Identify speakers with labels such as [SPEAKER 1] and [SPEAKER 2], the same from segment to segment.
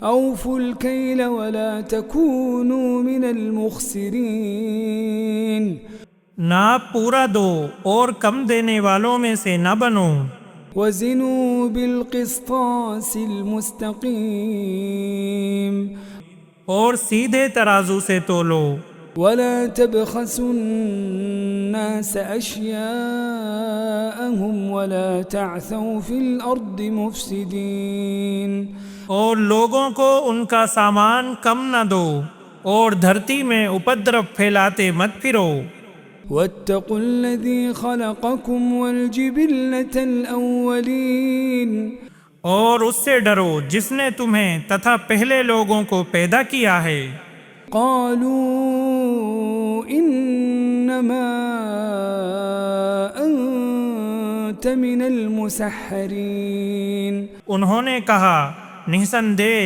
[SPEAKER 1] أوفوا الكيل ولا تكونوا من المخسرين
[SPEAKER 2] ناپ پورا دو اور کم دینے والوں میں سے نہ بنو،
[SPEAKER 1] وزنوا بالقسطاس المستقيم
[SPEAKER 2] اور سیدھے ترازو سے تولو،
[SPEAKER 1] ولا تبخسوا الناس أشياءهم ولا تعثوا في الأرض مفسدين
[SPEAKER 2] اور لوگوں کو ان کا سامان کم نہ دو اور دھرتی میں اپدرو پھیلاتے مت پھرو۔
[SPEAKER 1] واتقوا الذي خلقكم والجبلة الأولين
[SPEAKER 2] اور اس سے ڈرو جس نے تمہیں تتھا پہلے لوگوں کو پیدا کیا ہے۔
[SPEAKER 1] قالوا إنما أنت من المسحرين
[SPEAKER 2] انہوں نے کہا نسندہ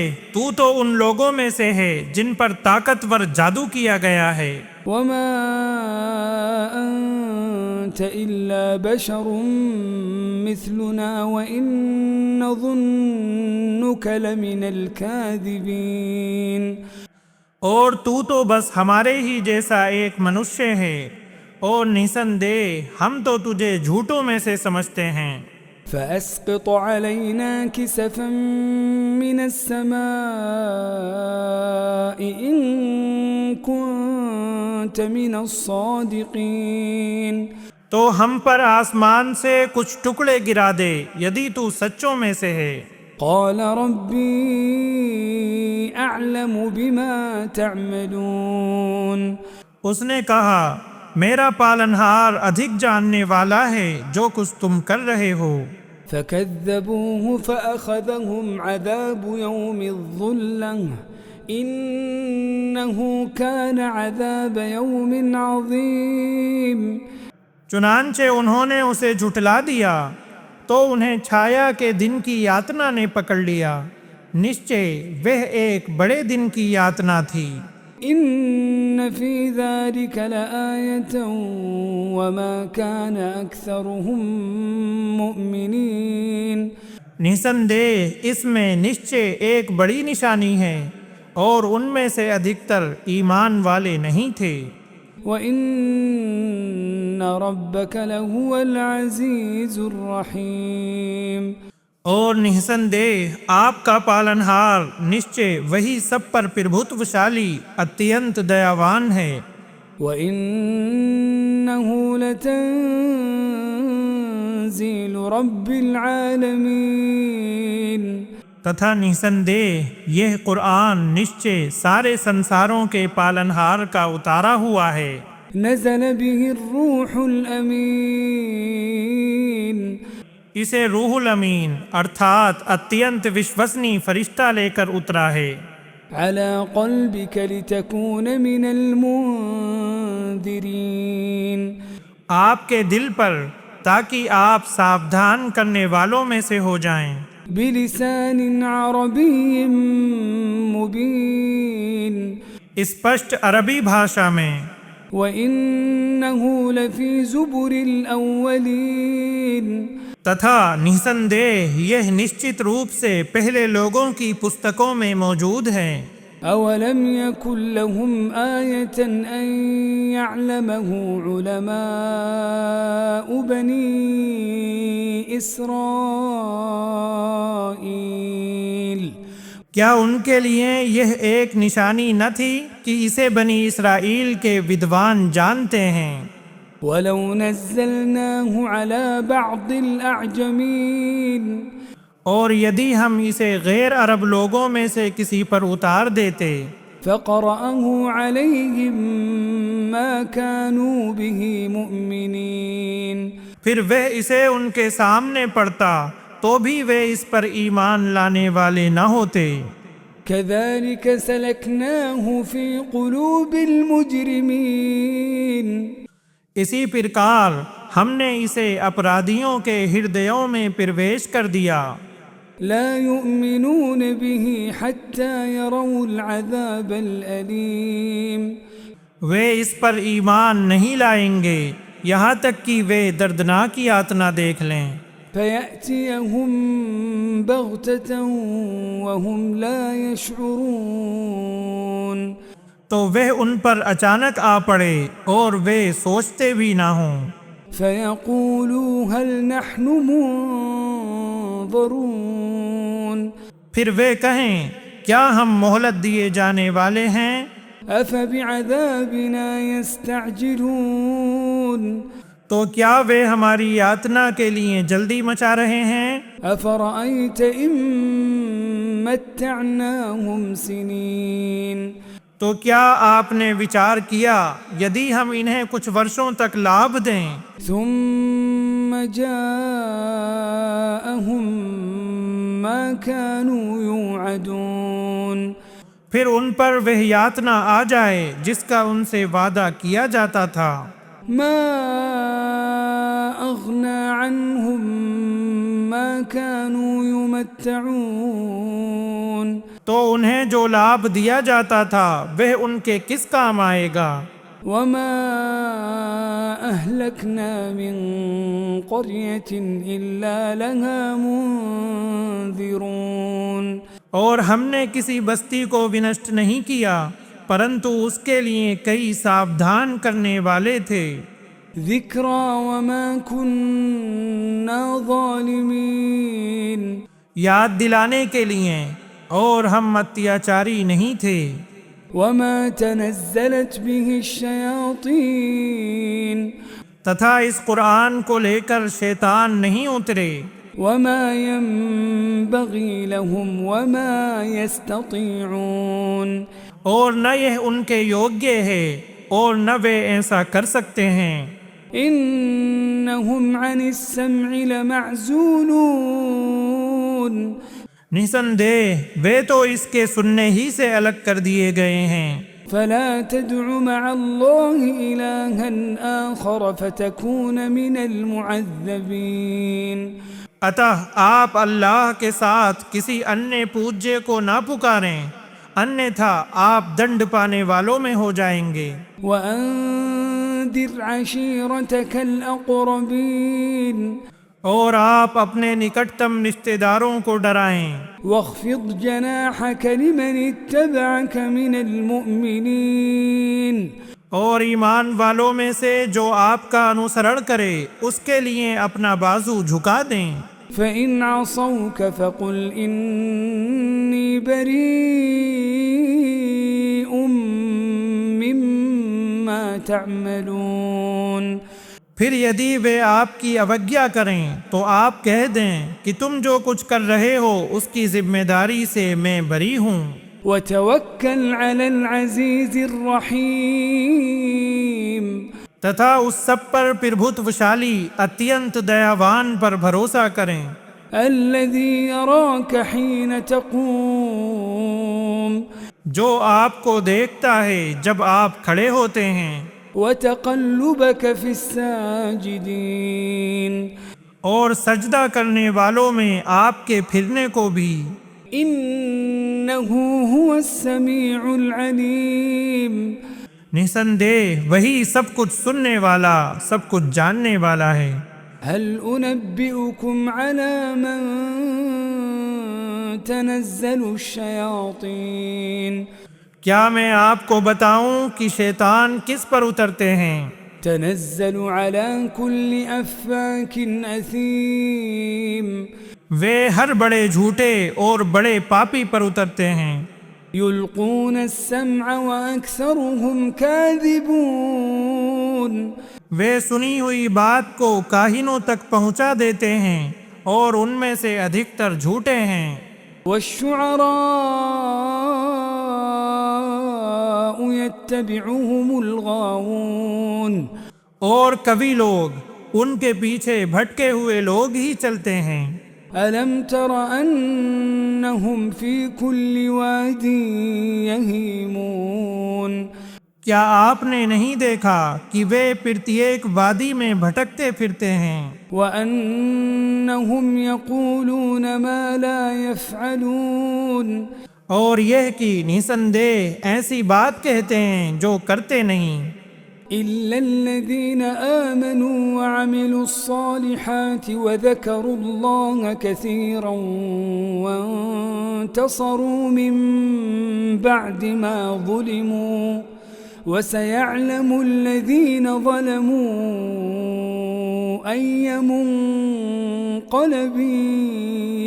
[SPEAKER 2] تو ان لوگوں میں سے ہے جن پر طاقتور جادو کیا گیا ہے۔
[SPEAKER 1] وما أنت إلا بشر مثلنا وإن نظنك لمن الكاذبين
[SPEAKER 2] اور تو بس ہمارے ہی جیسا ایک منشیہ ہے، اور نسندہ ہم تو تجھے جھوٹوں میں سے سمجھتے ہیں۔
[SPEAKER 1] فأسقط علينا كسفا من السماء إن كنت من الصادقين
[SPEAKER 2] تو ہم پر آسمان سے کچھ ٹکڑے گرا دے یدی تو سچوں میں سے ہے۔
[SPEAKER 1] قال ربي أعلم بما تعملون
[SPEAKER 2] اس نے کہا میرا پالنہار ادھک جاننے والا ہے جو کچھ تم کر رہے ہو۔
[SPEAKER 1] فكذبوه فأخذهم عذاب يوم الظلة إنه كان عذاب يوم عظيم
[SPEAKER 2] چنانچہ انہوں نے اسے جھٹلا دیا تو انہیں چھایا کے دن کی یاتنا نے پکڑ لیا، نشچے وہ ایک بڑے دن کی یاتنا تھی۔
[SPEAKER 1] إن في ذلك لآية وما كان أكثرهم مؤمنين
[SPEAKER 2] نسندہ اس میں نشچے ایک بڑی نشانی ہے اور ان میں سے ادھکتر ایمان والے نہیں تھے۔
[SPEAKER 1] وَإِنَّ رَبَّكَ لَهُوَ الْعَزِيزُ الرَّحِيمُ
[SPEAKER 2] اور نسندہ آپ کا پالنہار نشچے وہی سب پر پربھوتوشالی اتینت دیاوان ہے۔
[SPEAKER 1] وَإِنَّهُ لَتَنزِيلُ رَبِّ الْعَالَمِينَ
[SPEAKER 2] تتھا نسندہ یہ قرآن نشچے سارے سنساروں کے پالنہار کا اتارا ہوا ہے۔
[SPEAKER 1] نزل به الروح الأمين
[SPEAKER 2] اسے روح الامین ارتھات اتینت وشوسنی فرشتہ لے کر اترا ہے۔
[SPEAKER 1] على قلبك لتكون من المنذرين
[SPEAKER 2] آپ کے دل پر تاکہ آپ ساودھان کرنے والوں میں سے ہو جائیں۔
[SPEAKER 1] بلسان عربي مبين
[SPEAKER 2] اسپشٹ عربی بھاشا میں۔
[SPEAKER 1] وإنه لفي زبر الأولين
[SPEAKER 2] تتھا نسندہ یہ نشچت روپ سے پہلے لوگوں کی پستکوں میں موجود ہے۔
[SPEAKER 1] أولم يكن لهم آية أن يعلمه علماء بني إسرائيل
[SPEAKER 2] کیا ان کے لیے یہ ایک نشانی نہ تھی کہ اسے بنی اسرائیل کے ودوان جانتے ہیں؟
[SPEAKER 1] ولو نزلناه على بعض الأعجمين
[SPEAKER 2] اور یدی ہم اسے غیر عرب لوگوں میں سے کسی پر اتار دیتے
[SPEAKER 1] فقرأه عليهم ما كانوا به مؤمنين
[SPEAKER 2] پھر وہ اسے ان کے سامنے پڑھتا تو بھی وہ اس پر ایمان لانے والے نہ ہوتے۔
[SPEAKER 1] كذلك سلكناه في قلوب المجرمين
[SPEAKER 2] اسی پرکار ہم نے اسے اپرادھیوں کے ہردیوں میں پرویش کر دیا۔
[SPEAKER 1] لا يؤمنون به حتى يروا العذاب الأليم
[SPEAKER 2] وہ اس پر ایمان نہیں لائیں گے یہاں تک کہ وہ دردناک یاتنا دیکھ لیں۔
[SPEAKER 1] فيأتيهم بغتة وهم لا يشعرون
[SPEAKER 2] تو وہ ان پر اچانک آ پڑے اور وہ سوچتے بھی نہ ہوں۔
[SPEAKER 1] فيقولوا هل نحن منظرون
[SPEAKER 2] پھر وہ کہیں کیا ہم مہلت دیے جانے والے ہیں؟
[SPEAKER 1] أفبعذابنا يستعجلون
[SPEAKER 2] تو کیا وہ ہماری یاتنا کے لیے جلدی مچا رہے ہیں؟
[SPEAKER 1] أفرأيت إن متعناهم سنين
[SPEAKER 2] تو کیا آپ نے وچار کیا یدی ہم انہیں کچھ برسوں تک لابھ دیں،
[SPEAKER 1] ثم جاءهم ما كانوا يوعدون
[SPEAKER 2] پھر ان پر وہ یاتنا آ جائے جس کا ان سے وعدہ کیا جاتا تھا،
[SPEAKER 1] ما أغنى عنهم ما كانوا يمتعون
[SPEAKER 2] تو انہیں جو لابھ دیا جاتا تھا وہ ان کے کس کام آئے گا؟
[SPEAKER 1] وما أهلكنا من قرية إلا لها منذرون
[SPEAKER 2] اور ہم نے کسی بستی کو ونشٹ نہیں کیا پرنتو اس کے لیے کئی ساودھان کرنے والے تھے،
[SPEAKER 1] ذكرى وما كنا ظالمين
[SPEAKER 2] یاد دلانے کے لیے، اور ہم اتیاچاری نہیں تھے،
[SPEAKER 1] وما تنزلت به الشياطين
[SPEAKER 2] تتھا اس قرآن کو لے کر شیطان نہیں اترے،
[SPEAKER 1] وما ينبغي لهم وما يستطيعون
[SPEAKER 2] اور نہ یہ ان کے یوگیہ ہے اور نہ وہ ایسا کر سکتے ہیں،
[SPEAKER 1] إنهم عن السمع لمعزولون
[SPEAKER 2] نسندہ وہ تو اس کے سننے ہی سے الگ کر دیے گئے ہیں،
[SPEAKER 1] فلا تدع مع الله إلها آخر فتكون من المعذبين
[SPEAKER 2] اتح آپ اللہ کے ساتھ کسی انیہ پوجے کو نہ پکاریں، انیتھا آپ دنڈ پانے والوں میں ہو جائیں گے،
[SPEAKER 1] وأنذر عشيرتك الأقربين
[SPEAKER 2] اور آپ اپنے نکٹتم رشتہ داروں کو ڈرائیں،
[SPEAKER 1] واخفض جناحك لمن اتبعك من المؤمنين
[SPEAKER 2] اور ایمان والوں میں سے جو آپ کا انوسرن کرے اس کے لیے اپنا بازو جھکا دیں،
[SPEAKER 1] فإن عصوك فقل إني بريء مما تعملون
[SPEAKER 2] پھر یدی وہ آپ کی اوگیا کریں تو آپ کہہ دیں کہ تم جو کچھ کر رہے ہو اس کی ذمہ داری سے میں بری ہوں،
[SPEAKER 1] وتوكل على العزيز الرحيم
[SPEAKER 2] تتھا اس سب پر پربھوتوشالی اتینت دیاوان پر بھروسہ کریں،
[SPEAKER 1] الذي يراك حين تقوم
[SPEAKER 2] جو آپ کو دیکھتا ہے جب آپ کھڑے ہوتے ہیں،
[SPEAKER 1] وتقلبك في الساجدين
[SPEAKER 2] اور سجدہ کرنے والوں میں آپ کے پھرنے کو بھی،
[SPEAKER 1] إنه هو السميع العليم
[SPEAKER 2] نسندہ وہی سب کچھ سننے والا سب کچھ جاننے والا ہے،
[SPEAKER 1] هل أنبئكم على من تنزل الشياطين
[SPEAKER 2] کیا میں آپ کو بتاؤں کہ شیطان کس پر اترتے ہیں؟
[SPEAKER 1] تنزل على كل أفاك أثيم
[SPEAKER 2] وہ ہر بڑے جھوٹے اور بڑے پاپی پر اترتے ہیں،
[SPEAKER 1] يلقون السمع وأكثرهم كاذبون
[SPEAKER 2] وہ سنی ہوئی بات کو کاہنوں تک پہنچا دیتے ہیں اور ان میں سے ادھکتر جھوٹے ہیں،
[SPEAKER 1] والشعراء يتبعهم الغاوون
[SPEAKER 2] اور کوی لوگ ان کے پیچھے بھٹکے ہوئے لوگ ہی چلتے ہیں،
[SPEAKER 1] ألم تر أنهم في كل واد يهيمون
[SPEAKER 2] کیا آپ نے نہیں دیکھا کہ وہ پرتیک وادی میں بھٹکتے پھرتے ہیں،
[SPEAKER 1] وأنهم يقولون ما لا يفعلون
[SPEAKER 2] اور یہ کہ نسندہ ایسی بات کہتے ہیں جو کرتے نہیں،
[SPEAKER 1] إلا الذين آمنوا وعملوا الصالحات وذكروا الله كثيرا وانتصروا من بعد ما ظلموا وسيعلم الذين ظلموا أي منقلب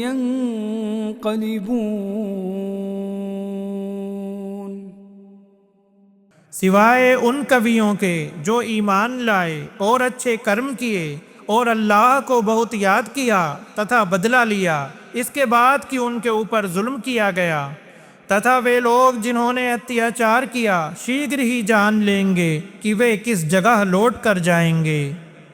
[SPEAKER 1] ينقلبون.
[SPEAKER 2] سوائے ان کویوں کے جو ایمان لائے اور اچھے کرم کیے اور اللہ کو بہت یاد کیا تتھا بدلہ لیا اس کے بعد کہ ان کے اوپر ظلم کیا گیا، تتھا وہ لوگ جنہوں نے اتیاچار کیا شیغر ہی جان لیں گے کہ وہ کس جگہ لوٹ کر جائیں گے۔